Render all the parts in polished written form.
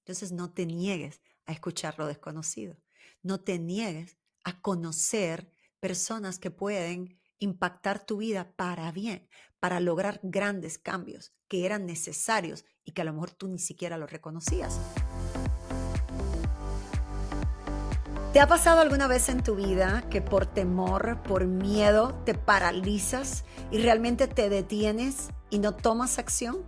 Entonces no te niegues a escuchar lo desconocido. No te niegues a conocer personas que pueden impactar tu vida para bien, para lograr grandes cambios que eran necesarios y que a lo mejor tú ni siquiera los reconocías. ¿Te ha pasado alguna vez en tu vida que por temor, por miedo, te paralizas y realmente te detienes y no tomas acción?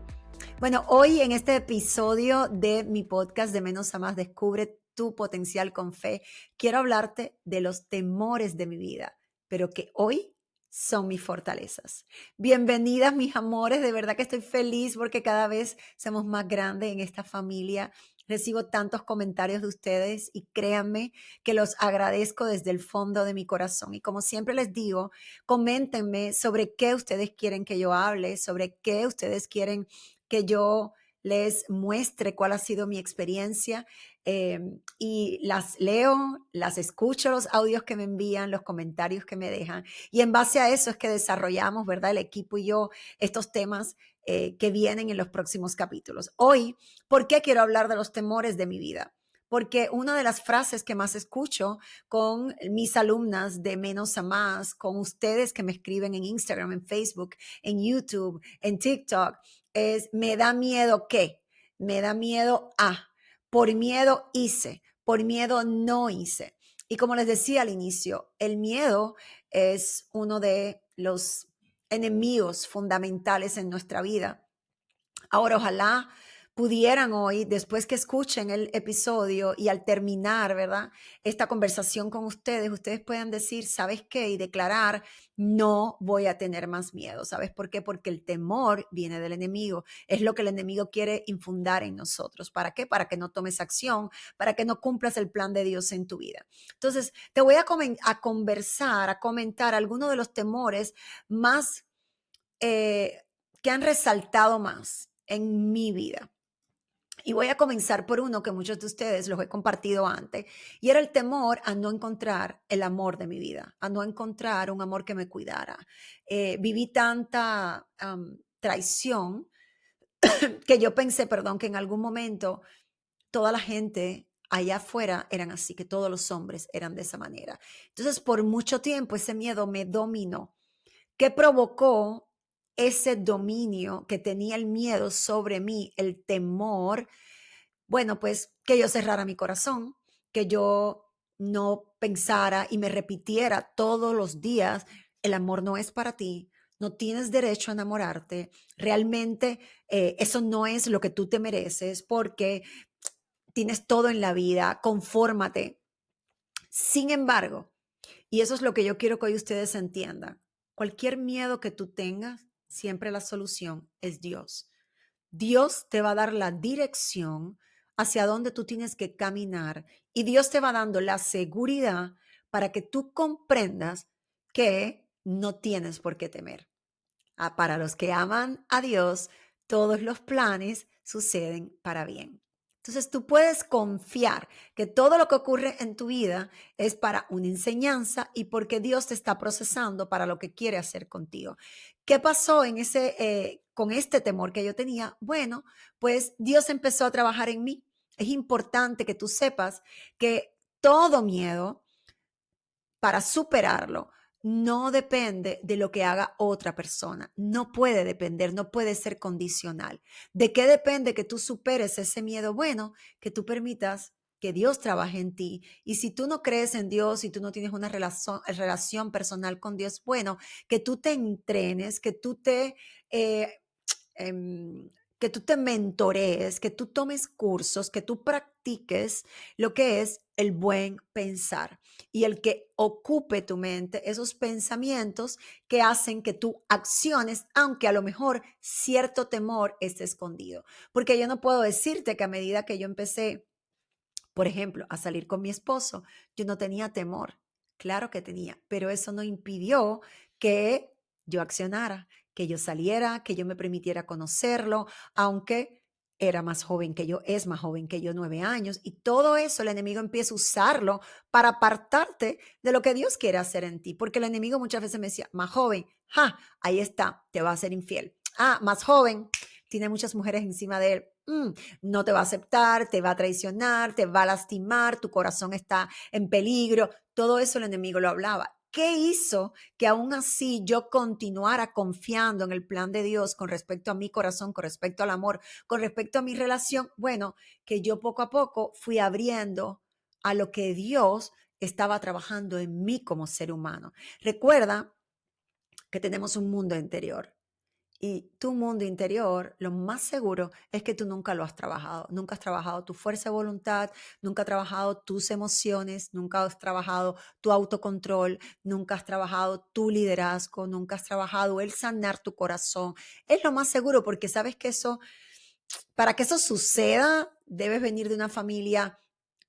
Bueno, hoy en este episodio de mi podcast de Menos a Más, descubre tu potencial con fe, quiero hablarte de los temores de mi vida, pero que hoy son mis fortalezas. Bienvenidas, mis amores, de verdad que estoy feliz porque cada vez somos más grandes en esta familia. Recibo tantos comentarios de ustedes y créanme que los agradezco desde el fondo de mi corazón. Y como siempre les digo, coméntenme sobre qué ustedes quieren que yo hable, sobre qué ustedes quieren que yo les muestre cuál ha sido mi experiencia y las leo, las escucho, los audios que me envían, los comentarios que me dejan y en base a eso es que desarrollamos, ¿verdad? El equipo y yo estos temas que vienen en los próximos capítulos. Hoy, ¿por qué quiero hablar de los temores de mi vida? Porque una de las frases que más escucho con mis alumnas de Menos a Más, con ustedes que me escriben en Instagram, en Facebook, en YouTube, en TikTok, es, me da miedo que, me da miedo a, por miedo hice, por miedo no hice. Y como les decía al inicio, el miedo es uno de los enemigos fundamentales en nuestra vida. Ahora, ojalá pudieran hoy, después que escuchen el episodio y al terminar, ¿verdad? Esta conversación con ustedes, ustedes puedan decir, ¿sabes qué? Y declarar, no voy a tener más miedo. ¿Sabes por qué? Porque el temor viene del enemigo. Es lo que el enemigo quiere infundar en nosotros. ¿Para qué? Para que no tomes acción, para que no cumplas el plan de Dios en tu vida. Entonces, te voy a conversar, a comentar algunos de los temores más que han resaltado más en mi vida. Y voy a comenzar por uno que muchos de ustedes los he compartido antes, y era el temor a no encontrar el amor de mi vida, a no encontrar un amor que me cuidara. Viví tanta traición que yo pensé, perdón, que en algún momento toda la gente allá afuera eran así, que todos los hombres eran de esa manera. Entonces, por mucho tiempo ese miedo me dominó. ¿Qué provocó ese dominio que tenía el miedo sobre mí, el temor? Bueno, pues que yo cerrara mi corazón, que yo no pensara y me repitiera todos los días, el amor no es para ti, no tienes derecho a enamorarte, realmente eso no es lo que tú te mereces porque tienes todo en la vida, confórmate. Sin embargo, y eso es lo que yo quiero que hoy ustedes entiendan. Cualquier miedo que tú tengas, siempre la solución es Dios. Dios te va a dar la dirección hacia donde tú tienes que caminar y Dios te va dando la seguridad para que tú comprendas que no tienes por qué temer. Para los que aman a Dios, todos los planes suceden para bien. Entonces tú puedes confiar que todo lo que ocurre en tu vida es para una enseñanza y porque Dios te está procesando para lo que quiere hacer contigo. ¿Qué pasó con este temor que yo tenía? Bueno, pues Dios empezó a trabajar en mí. Es importante que tú sepas que todo miedo, para superarlo, no depende de lo que haga otra persona. No puede depender, no puede ser condicional. ¿De qué depende que tú superes ese miedo? Bueno, que tú permitas que Dios trabaje en ti. Y si tú no crees en Dios, si tú no tienes una relación personal con Dios, bueno, que tú te entrenes, eh, em, que tú te mentorees, que tú tomes cursos, que tú practiques lo que es el buen pensar y el que ocupe tu mente esos pensamientos que hacen que tú acciones, aunque a lo mejor cierto temor esté escondido. Porque yo no puedo decirte que a medida que yo empecé, por ejemplo, a salir con mi esposo, yo no tenía temor. Claro que tenía, pero eso no impidió que yo accionara, que yo saliera, que yo me permitiera conocerlo, aunque era más joven que yo, es más joven que yo, 9 años, y todo eso el enemigo empieza a usarlo para apartarte de lo que Dios quiere hacer en ti, porque el enemigo muchas veces me decía, más joven, ahí está, te va a ser infiel. Más joven, tiene muchas mujeres encima de él, no te va a aceptar, te va a traicionar, te va a lastimar, tu corazón está en peligro. Todo eso el enemigo lo hablaba. ¿Qué hizo que aún así yo continuara confiando en el plan de Dios con respecto a mi corazón, con respecto al amor, con respecto a mi relación? Bueno, que yo poco a poco fui abriendo a lo que Dios estaba trabajando en mí como ser humano. Recuerda que tenemos un mundo interior. Y tu mundo interior, lo más seguro es que tú nunca lo has trabajado. Nunca has trabajado tu fuerza de voluntad, nunca has trabajado tus emociones, nunca has trabajado tu autocontrol, nunca has trabajado tu liderazgo, nunca has trabajado el sanar tu corazón. Es lo más seguro porque sabes que eso, para que eso suceda, debes venir de una familia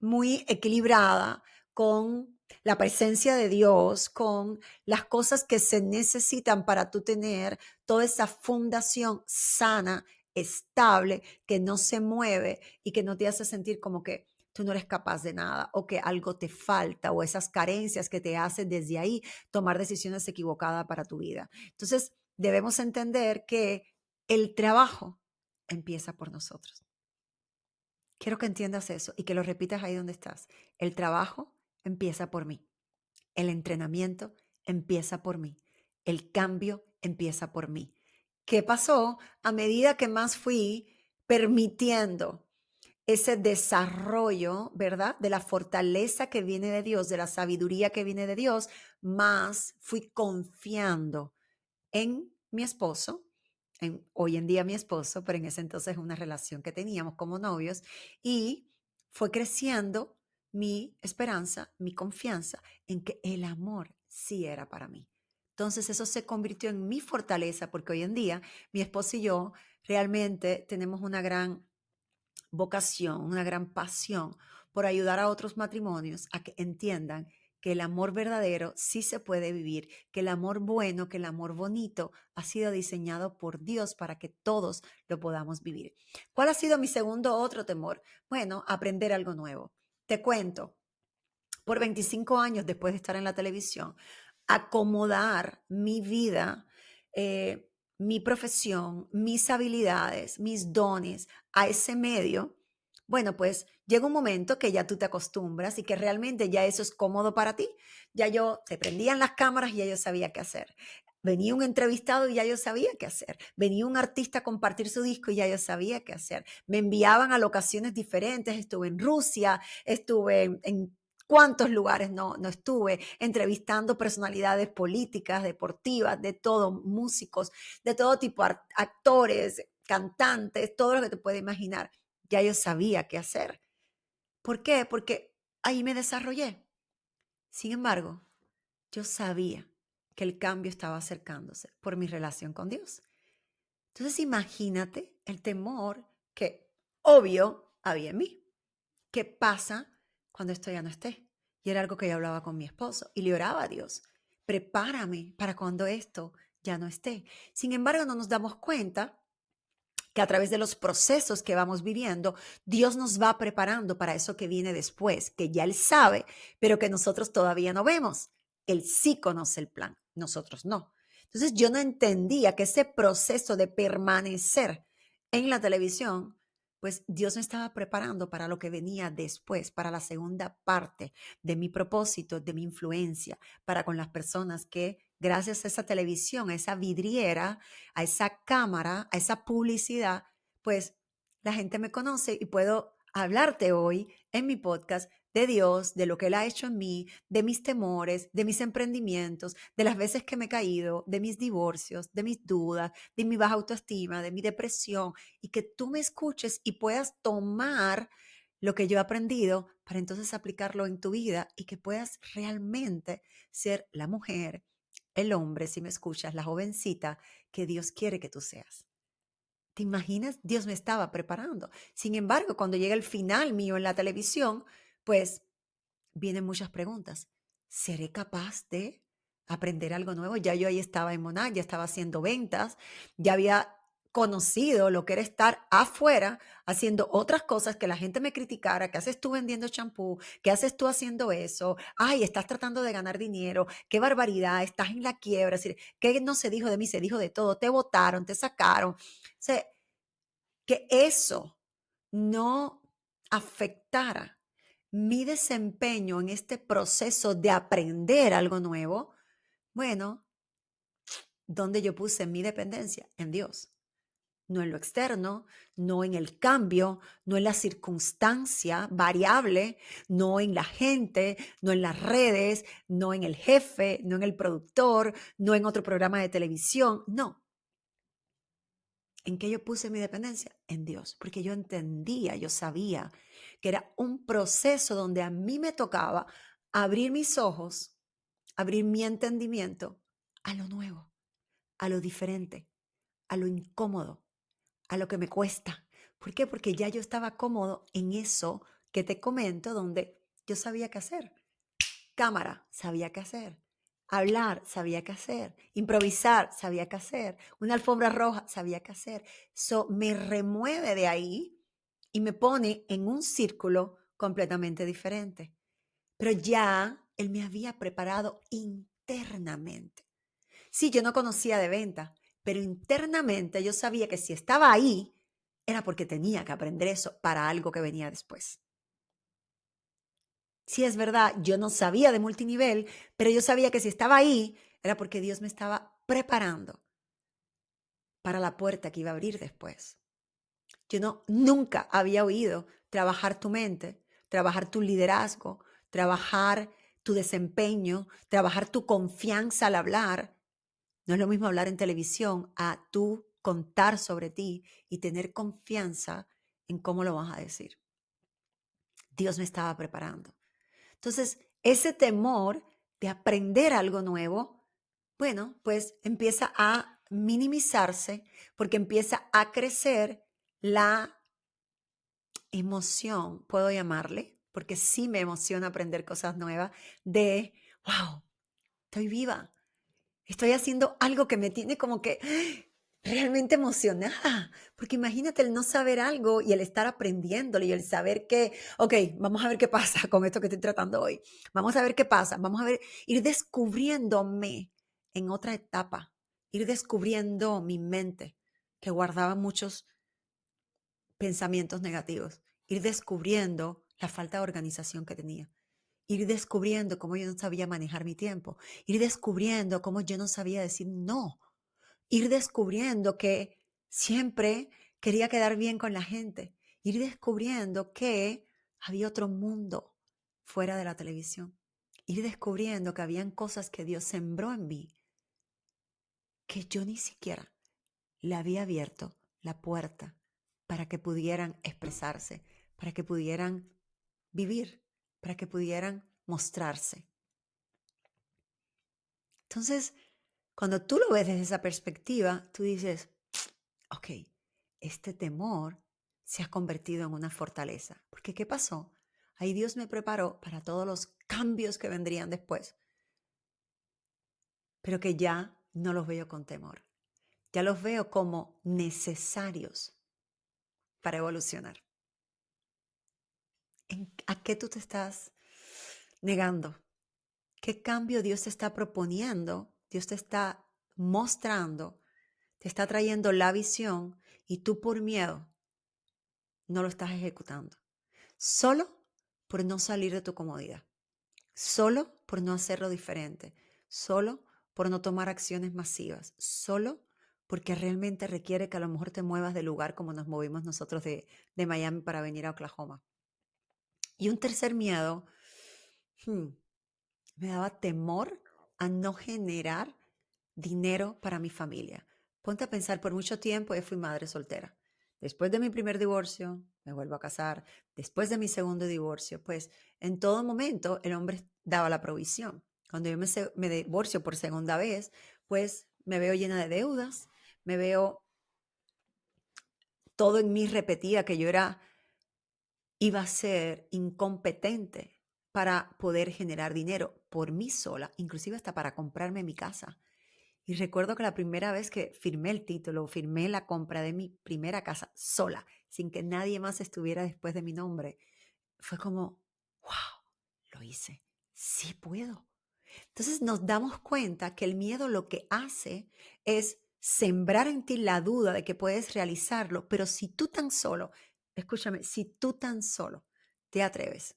muy equilibrada, con la presencia de Dios, con las cosas que se necesitan para tú tener toda esa fundación sana, estable, que no se mueve y que no te hace sentir como que tú no eres capaz de nada o que algo te falta o esas carencias que te hacen desde ahí tomar decisiones equivocadas para tu vida. Entonces, debemos entender que el trabajo empieza por nosotros. Quiero que entiendas eso y que lo repitas ahí donde estás. El trabajo empieza por mí. El entrenamiento empieza por mí. El cambio empieza por mí. ¿Qué pasó? A medida que más fui permitiendo ese desarrollo, ¿verdad? De la fortaleza que viene de Dios, de la sabiduría que viene de Dios, más fui confiando en mi esposo, hoy en día mi esposo, pero en ese entonces una relación que teníamos como novios, y fue creciendo mi esperanza, mi confianza en que el amor sí era para mí. Entonces eso se convirtió en mi fortaleza porque hoy en día mi esposo y yo realmente tenemos una gran vocación, una gran pasión por ayudar a otros matrimonios a que entiendan que el amor verdadero sí se puede vivir, que el amor bueno, que el amor bonito ha sido diseñado por Dios para que todos lo podamos vivir. ¿Cuál ha sido mi segundo otro temor? Bueno, aprender algo nuevo. Te cuento, por 25 años después de estar en la televisión, acomodar mi vida, mi profesión, mis habilidades, mis dones a ese medio, bueno, pues llega un momento que ya tú te acostumbras y que realmente ya eso es cómodo para ti. Ya yo, se prendían las cámaras y ya yo sabía qué hacer. Venía un entrevistado y ya yo sabía qué hacer. Venía un artista a compartir su disco y ya yo sabía qué hacer. Me enviaban a locaciones diferentes. Estuve en Rusia, estuve en cuántos lugares no estuve entrevistando personalidades políticas, deportivas, de todo, músicos, de todo tipo, actores, cantantes, todo lo que te puedes imaginar. Ya yo sabía qué hacer. ¿Por qué? Porque ahí me desarrollé. Sin embargo, yo sabía que el cambio estaba acercándose por mi relación con Dios. Entonces imagínate el temor que obvio había en mí. ¿Qué pasa cuando esto ya no esté? Y era algo que yo hablaba con mi esposo y le oraba a Dios, prepárame para cuando esto ya no esté. Sin embargo, no nos damos cuenta que a través de los procesos que vamos viviendo, Dios nos va preparando para eso que viene después, que ya Él sabe, pero que nosotros todavía no vemos. Él sí conoce el plan, nosotros no. Entonces yo no entendía que ese proceso de permanecer en la televisión, pues Dios me estaba preparando para lo que venía después, para la segunda parte de mi propósito, de mi influencia, para con las personas que gracias a esa televisión, a esa vidriera, a esa cámara, a esa publicidad, pues la gente me conoce y puedo hablarte hoy en mi podcast de Dios, de lo que Él ha hecho en mí, de mis temores, de mis emprendimientos, de las veces que me he caído, de mis divorcios, de mis dudas, de mi baja autoestima, de mi depresión, y que tú me escuches y puedas tomar lo que yo he aprendido para entonces aplicarlo en tu vida y que puedas realmente ser la mujer, el hombre, si me escuchas, la jovencita que Dios quiere que tú seas. ¿Te imaginas? Dios me estaba preparando. Sin embargo, cuando llega el final mío en la televisión, pues vienen muchas preguntas. ¿Seré capaz de aprender algo nuevo? Ya yo ahí estaba en Monarch, ya estaba haciendo ventas, ya había conocido lo que era estar afuera haciendo otras cosas que la gente me criticara. ¿Qué haces tú vendiendo champú? ¿Qué haces tú haciendo eso? Ay, estás tratando de ganar dinero. Qué barbaridad, estás en la quiebra. Es decir, ¿qué no se dijo de mí? Se dijo de todo. Te votaron, te sacaron. O sea, que eso no afectara mi desempeño en este proceso de aprender algo nuevo, bueno, ¿dónde yo puse mi dependencia? En Dios. No en lo externo, no en el cambio, no en la circunstancia variable, no en la gente, no en las redes, no en el jefe, no en el productor, no en otro programa de televisión, no. ¿En qué yo puse mi dependencia? En Dios, porque yo entendía, yo sabía que era un proceso donde a mí me tocaba abrir mis ojos, abrir mi entendimiento a lo nuevo, a lo diferente, a lo incómodo, a lo que me cuesta. ¿Por qué? Porque ya yo estaba cómodo en eso que te comento, donde yo sabía qué hacer. Cámara, sabía qué hacer. Hablar, sabía qué hacer. Improvisar, sabía qué hacer. Una alfombra roja, sabía qué hacer. So, me remueve de ahí y me pone en un círculo completamente diferente. Pero ya él me había preparado internamente. Sí, yo no conocía de venta, pero internamente yo sabía que si estaba ahí, era porque tenía que aprender eso para algo que venía después. Sí, es verdad, yo no sabía de multinivel, pero yo sabía que si estaba ahí, era porque Dios me estaba preparando para la puerta que iba a abrir después. Yo no, nunca había oído trabajar tu mente, trabajar tu liderazgo, trabajar tu desempeño, trabajar tu confianza al hablar. No es lo mismo hablar en televisión a tú contar sobre ti y tener confianza en cómo lo vas a decir. Dios me estaba preparando. Entonces, ese temor de aprender algo nuevo, bueno, pues empieza a minimizarse porque empieza a crecer la emoción, puedo llamarle, porque sí me emociona aprender cosas nuevas, de, wow, estoy viva, estoy haciendo algo que me tiene como que realmente emocionada, porque imagínate el no saber algo y el estar aprendiéndolo y el saber que, ok, vamos a ver qué pasa con esto que estoy tratando hoy, vamos a ver qué pasa, vamos a ver, ir descubriéndome en otra etapa, ir descubriendo mi mente que guardaba muchos pensamientos negativos, ir descubriendo la falta de organización que tenía, ir descubriendo cómo yo no sabía manejar mi tiempo, ir descubriendo cómo yo no sabía decir no, ir descubriendo que siempre quería quedar bien con la gente, ir descubriendo que había otro mundo fuera de la televisión, ir descubriendo que habían cosas que Dios sembró en mí que yo ni siquiera le había abierto la puerta para que pudieran expresarse, para que pudieran vivir, para que pudieran mostrarse. Entonces, cuando tú lo ves desde esa perspectiva, tú dices, ok, este temor se ha convertido en una fortaleza. Porque ¿qué pasó? Ahí Dios me preparó para todos los cambios que vendrían después, pero que ya no los veo con temor. Ya los veo como necesarios para evolucionar. ¿A qué tú te estás negando? ¿Qué cambio Dios te está proponiendo? Dios te está mostrando, te está trayendo la visión y tú por miedo no lo estás ejecutando. Solo por no salir de tu comodidad. Solo por no hacerlo diferente. Solo por no tomar acciones masivas. Solo porque realmente requiere que a lo mejor te muevas del lugar como nos movimos nosotros de Miami para venir a Oklahoma. Y un tercer miedo, me daba temor a no generar dinero para mi familia. Ponte a pensar, por mucho tiempo yo fui madre soltera. Después de mi primer divorcio, me vuelvo a casar. Después de mi segundo divorcio, pues en todo momento el hombre daba la provisión. Cuando yo me divorcio por segunda vez, pues me veo llena de deudas, me veo todo en mí repetía que yo iba a ser incompetente para poder generar dinero por mí sola, inclusive hasta para comprarme mi casa. Y recuerdo que la primera vez que firmé el título, firmé la compra de mi primera casa sola, sin que nadie más estuviera después de mi nombre, fue como, wow, lo hice, sí puedo. Entonces nos damos cuenta que el miedo lo que hace es sembrar en ti la duda de que puedes realizarlo, pero si tú tan solo escúchame, si tú tan solo te atreves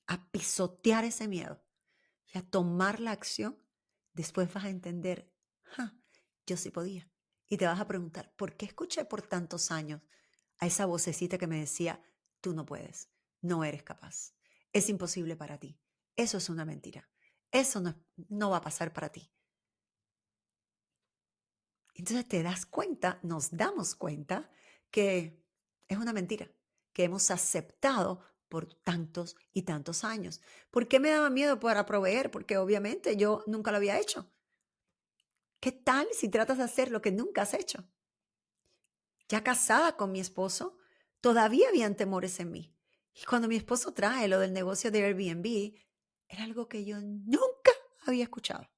a pisotear ese miedo y a tomar la acción, después vas a entender, "Ja, yo sí podía". Y te vas a preguntar, ¿por qué escuché por tantos años a esa vocecita que me decía, tú no puedes, no eres capaz, es imposible para ti? Eso es una mentira. Eso no va a pasar para ti. Entonces te das cuenta, nos damos cuenta que es una mentira, que hemos aceptado por tantos y tantos años. ¿Por qué me daba miedo para proveer? Porque obviamente yo nunca lo había hecho. ¿Qué tal si tratas de hacer lo que nunca has hecho? Ya casada con mi esposo, todavía habían temores en mí. Y cuando mi esposo trae lo del negocio de Airbnb, era algo que yo nunca había escuchado.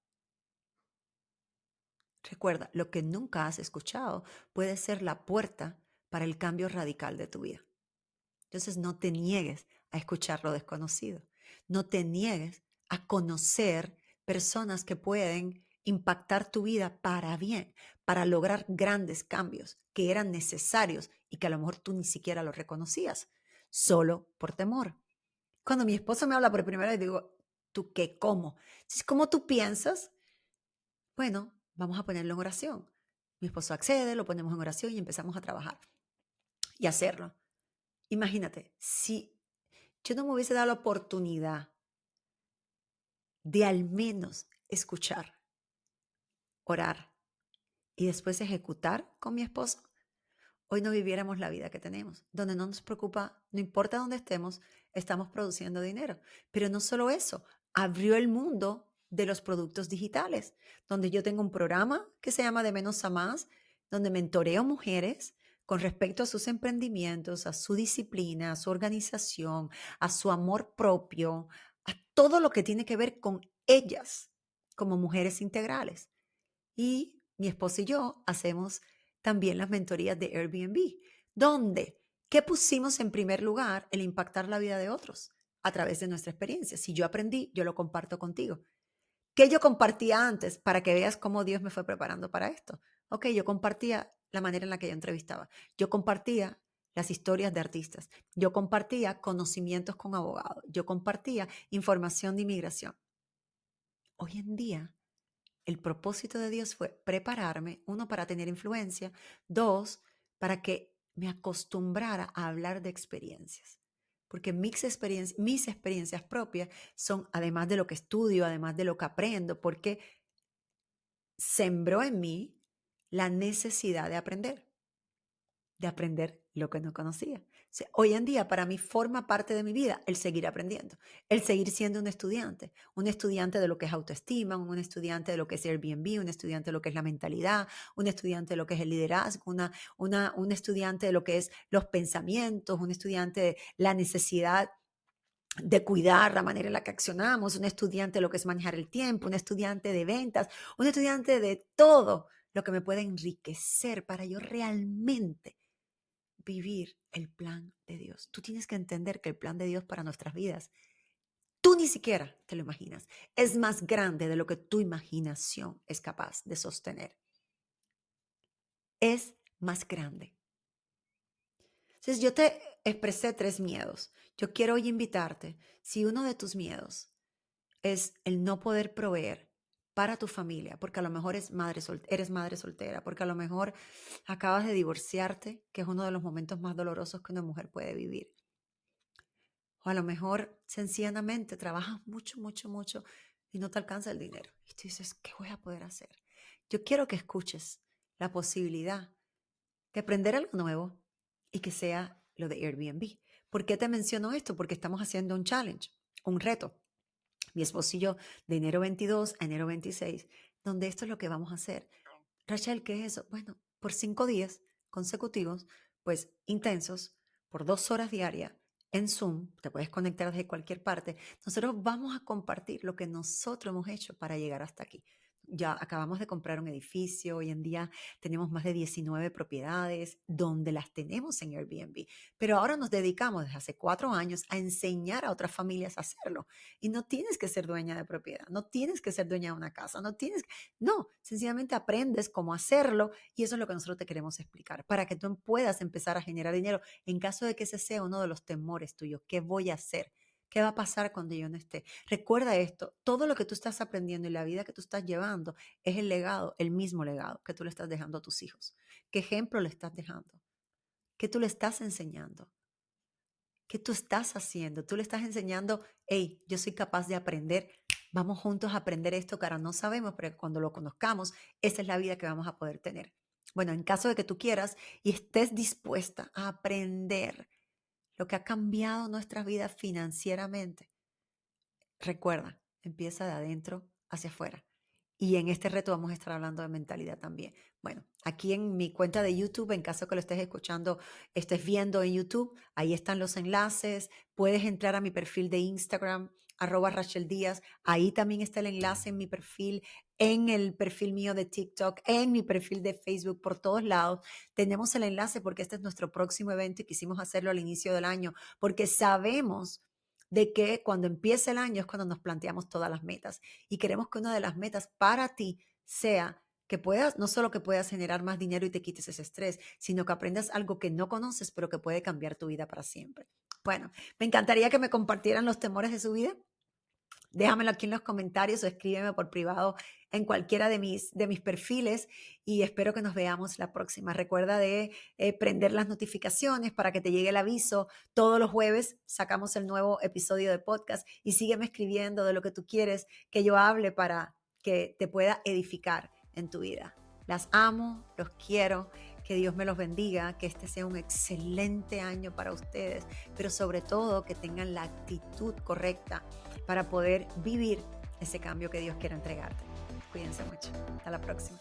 Recuerda, lo que nunca has escuchado puede ser la puerta para el cambio radical de tu vida. Entonces no te niegues a escuchar lo desconocido. No te niegues a conocer personas que pueden impactar tu vida para bien, para lograr grandes cambios que eran necesarios y que a lo mejor tú ni siquiera los reconocías, solo por temor. Cuando mi esposo me habla por primera vez, digo, ¿tú qué? ¿Cómo? Entonces, ¿cómo tú piensas? Bueno, vamos a ponerlo en oración. Mi esposo accede, lo ponemos en oración y empezamos a trabajar y hacerlo. Imagínate, si yo no me hubiese dado la oportunidad de al menos escuchar, orar y después ejecutar con mi esposo, hoy no viviéramos la vida que tenemos, donde no nos preocupa, no importa dónde estemos, estamos produciendo dinero. Pero no solo eso, abrió el mundo de los productos digitales, donde yo tengo un programa que se llama De Menos a Más, donde mentoreo mujeres con respecto a sus emprendimientos, a su disciplina, a su organización, a su amor propio, a todo lo que tiene que ver con ellas como mujeres integrales. Y mi esposo y yo hacemos también las mentorías de Airbnb, donde, ¿qué pusimos en primer lugar? El impactar la vida de otros a través de nuestra experiencia. Si yo aprendí, yo lo comparto contigo. ¿Qué yo compartía antes para que veas cómo Dios me fue preparando para esto? Ok, yo compartía la manera en la que yo entrevistaba. Yo compartía las historias de artistas. Yo compartía conocimientos con abogados. Yo compartía información de inmigración. Hoy en día el propósito de Dios fue prepararme, uno, para tener influencia, dos, para que me acostumbrara a hablar de experiencias. Porque mis experiencias propias son, además de lo que estudio, además de lo que aprendo, porque sembró en mí la necesidad de aprender lo que no conocía. O sea, hoy en día para mí forma parte de mi vida el seguir aprendiendo, el seguir siendo un estudiante de lo que es autoestima, un estudiante de lo que es Airbnb, un estudiante de lo que es la mentalidad, un estudiante de lo que es el liderazgo, un estudiante de lo que es los pensamientos, un estudiante de la necesidad de cuidar la manera en la que accionamos, un estudiante de lo que es manejar el tiempo, un estudiante de ventas, un estudiante de todo lo que me puede enriquecer para yo realmente vivir el plan de Dios. Tú tienes que entender que el plan de Dios para nuestras vidas, tú ni siquiera te lo imaginas. Es más grande de lo que tu imaginación es capaz de sostener. Es más grande. Entonces yo te expresé 3 miedos. Yo quiero hoy invitarte, si uno de tus miedos es el no poder proveer para tu familia, porque a lo mejor eres madre soltera, porque a lo mejor acabas de divorciarte, que es uno de los momentos más dolorosos que una mujer puede vivir. O a lo mejor sencillamente trabajas mucho, mucho, mucho y no te alcanza el dinero. Y tú dices, ¿qué voy a poder hacer? Yo quiero que escuches la posibilidad de aprender algo nuevo y que sea lo de Airbnb. ¿Por qué te menciono esto? Porque estamos haciendo un challenge, un reto. Mi esposo y yo, de enero 22 a enero 26, donde esto es lo que vamos a hacer. Rachel, ¿qué es eso? Bueno, por 5 días consecutivos, pues intensos, por 2 horas diarias en Zoom, te puedes conectar desde cualquier parte. Nosotros vamos a compartir lo que nosotros hemos hecho para llegar hasta aquí. ya acabamos de comprar un edificio, hoy en día tenemos más de 19 propiedades donde las tenemos en Airbnb, pero ahora nos dedicamos desde hace 4 años a enseñar a otras familias a hacerlo. Y no tienes que ser dueña de propiedad, no tienes que ser dueña de una casa, no, sencillamente aprendes cómo hacerlo y eso es lo que nosotros te queremos explicar, para que tú puedas empezar a generar dinero en caso de que ese sea uno de los temores tuyos. ¿Qué voy a hacer? ¿Qué va a pasar cuando yo no esté? Recuerda esto, todo lo que tú estás aprendiendo y la vida que tú estás llevando es el legado, el mismo legado que tú le estás dejando a tus hijos. ¿Qué ejemplo le estás dejando? ¿Qué tú le estás enseñando? ¿Qué tú estás haciendo? Tú le estás enseñando, hey, yo soy capaz de aprender, vamos juntos a aprender esto que ahora no sabemos, pero cuando lo conozcamos, esa es la vida que vamos a poder tener. Bueno, en caso de que tú quieras y estés dispuesta a aprender lo que ha cambiado nuestras vidas financieramente, recuerda, empieza de adentro hacia afuera. Y en este reto vamos a estar hablando de mentalidad también. Bueno, aquí en mi cuenta de YouTube, en caso que lo estés escuchando, estés viendo en YouTube, ahí están los enlaces. Puedes entrar a mi perfil de Instagram, @Rachel Díaz. Ahí también está el enlace en mi perfil, en el perfil mío de TikTok, en mi perfil de Facebook, por todos lados. Tenemos el enlace porque este es nuestro próximo evento y quisimos hacerlo al inicio del año porque sabemos de que cuando empieza el año es cuando nos planteamos todas las metas y queremos que una de las metas para ti sea que puedas, no solo que puedas generar más dinero y te quites ese estrés, sino que aprendas algo que no conoces, pero que puede cambiar tu vida para siempre. Bueno, me encantaría que me compartieran los temores de su vida. Déjamelo aquí en los comentarios o escríbeme por privado en cualquiera de mis perfiles y espero que nos veamos la próxima. Recuerda de prender las notificaciones para que te llegue el aviso. Todos los jueves sacamos el nuevo episodio de podcast y sígueme escribiendo de lo que tú quieres que yo hable para que te pueda edificar en tu vida. Las amo, los quiero. Que Dios me los bendiga, que este sea un excelente año para ustedes, pero sobre todo que tengan la actitud correcta para poder vivir ese cambio que Dios quiere entregarte. Cuídense mucho. Hasta la próxima.